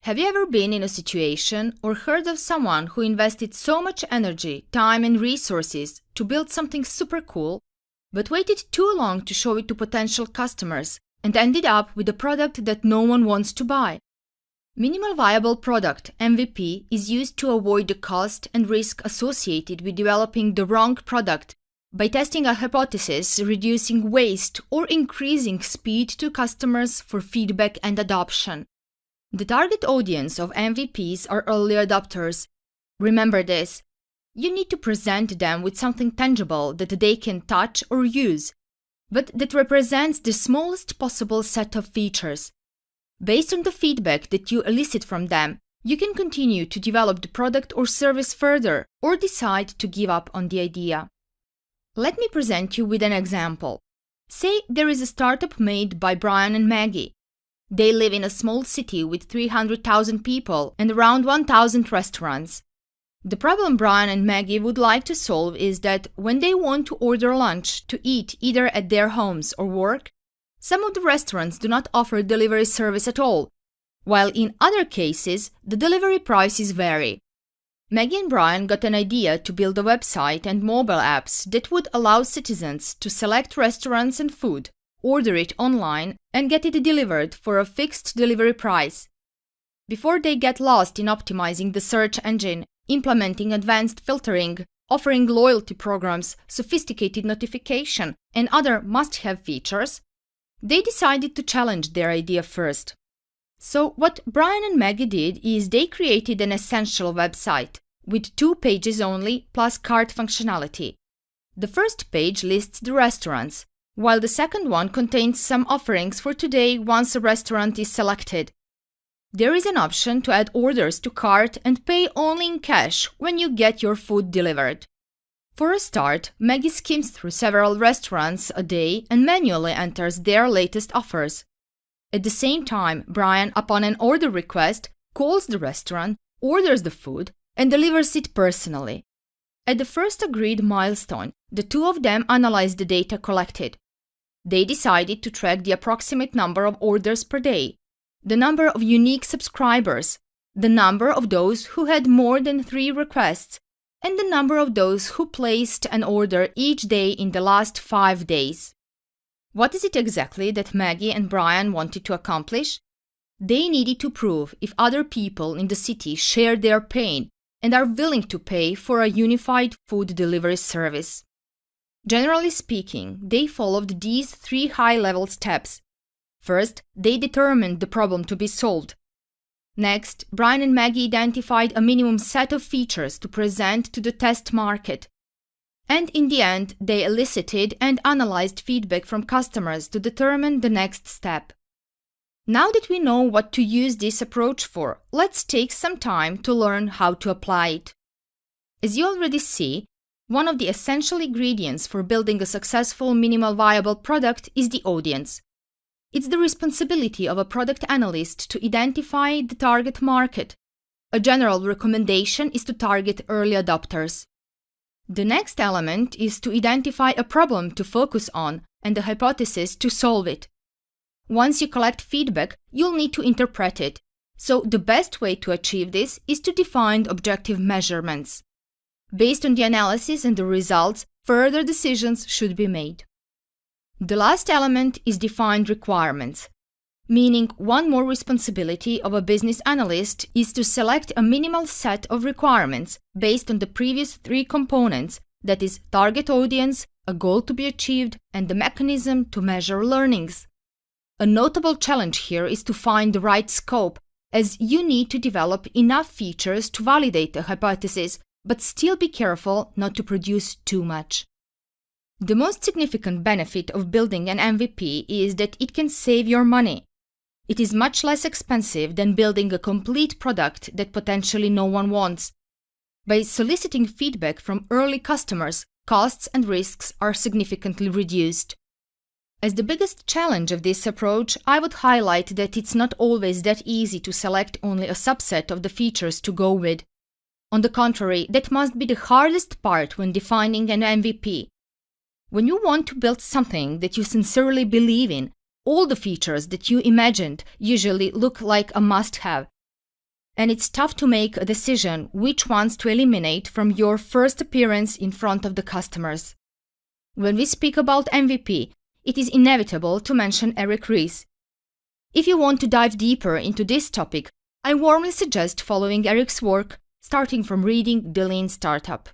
Have you ever been in a situation or heard of someone who invested so much energy, time and resources to build something super cool, but waited too long to show it to potential customers and ended up with a product that no one wants to buy? Minimal viable product (MVP) is used to avoid the cost and risk associated with developing the wrong product by testing a hypothesis, reducing waste, or increasing speed to customers for feedback and adoption. The target audience of MVPs are early adopters. Remember this: you need to present them with something tangible that they can touch or use, but that represents the smallest possible set of features. Based on the feedback that you elicit from them, you can continue to develop the product or service further or decide to give up on the idea. Let me present you with an example. Say there is a startup made by Brian and Maggie. They live in a small city with 300,000 people and around 1,000 restaurants. The problem Brian and Maggie would like to solve is that when they want to order lunch to eat either at their homes or work, some of the restaurants do not offer delivery service at all, while in other cases, the delivery prices vary. Maggie and Brian got an idea to build a website and mobile apps that would allow citizens to select restaurants and food, order it online, and get it delivered for a fixed delivery price. Before they get lost in optimizing the search engine, implementing advanced filtering, offering loyalty programs, sophisticated notification, and other must-have features, they decided to challenge their idea first. So what Brian and Maggie did is they created an essential website with 2 pages only plus cart functionality. The first page lists the restaurants, while the second one contains some offerings for today once a restaurant is selected. There is an option to add orders to cart and pay only in cash when you get your food delivered. For a start, Maggie skims through several restaurants a day and manually enters their latest offers. At the same time, Brian, upon an order request, calls the restaurant, orders the food, and delivers it personally. At the first agreed milestone, the two of them analyzed the data collected. They decided to track the approximate number of orders per day, the number of unique subscribers, the number of those who had more than 3 requests, and the number of those who placed an order each day in the last 5 days. What is it exactly that Maggie and Brian wanted to accomplish? They needed to prove if other people in the city share their pain and are willing to pay for a unified food delivery service. Generally speaking, they followed these 3 high-level steps. First, they determined the problem to be solved. Next, Brian and Maggie identified a minimum set of features to present to the test market. And in the end, they elicited and analyzed feedback from customers to determine the next step. Now that we know what to use this approach for, let's take some time to learn how to apply it. As you already see, one of the essential ingredients for building a successful minimal viable product is the audience. It's the responsibility of a product analyst to identify the target market. A general recommendation is to target early adopters. The next element is to identify a problem to focus on and a hypothesis to solve it. Once you collect feedback, you'll need to interpret it. So the best way to achieve this is to define objective measurements. Based on the analysis and the results, further decisions should be made. The last element is defined requirements, meaning one more responsibility of a business analyst is to select a minimal set of requirements based on the previous 3 components, that is, target audience, a goal to be achieved, and the mechanism to measure learnings. A notable challenge here is to find the right scope, as you need to develop enough features to validate a hypothesis, but still be careful not to produce too much. The most significant benefit of building an MVP is that it can save your money. It is much less expensive than building a complete product that potentially no one wants. By soliciting feedback from early customers, costs and risks are significantly reduced. As the biggest challenge of this approach, I would highlight that it's not always that easy to select only a subset of the features to go with. On the contrary, that must be the hardest part when defining an MVP. When you want to build something that you sincerely believe in, all the features that you imagined usually look like a must-have. and it's tough to make a decision which ones to eliminate from your first appearance in front of the customers. When we speak about MVP, it is inevitable to mention Eric Ries. If you want to dive deeper into this topic, I warmly suggest following Eric's work, starting from reading The Lean Startup.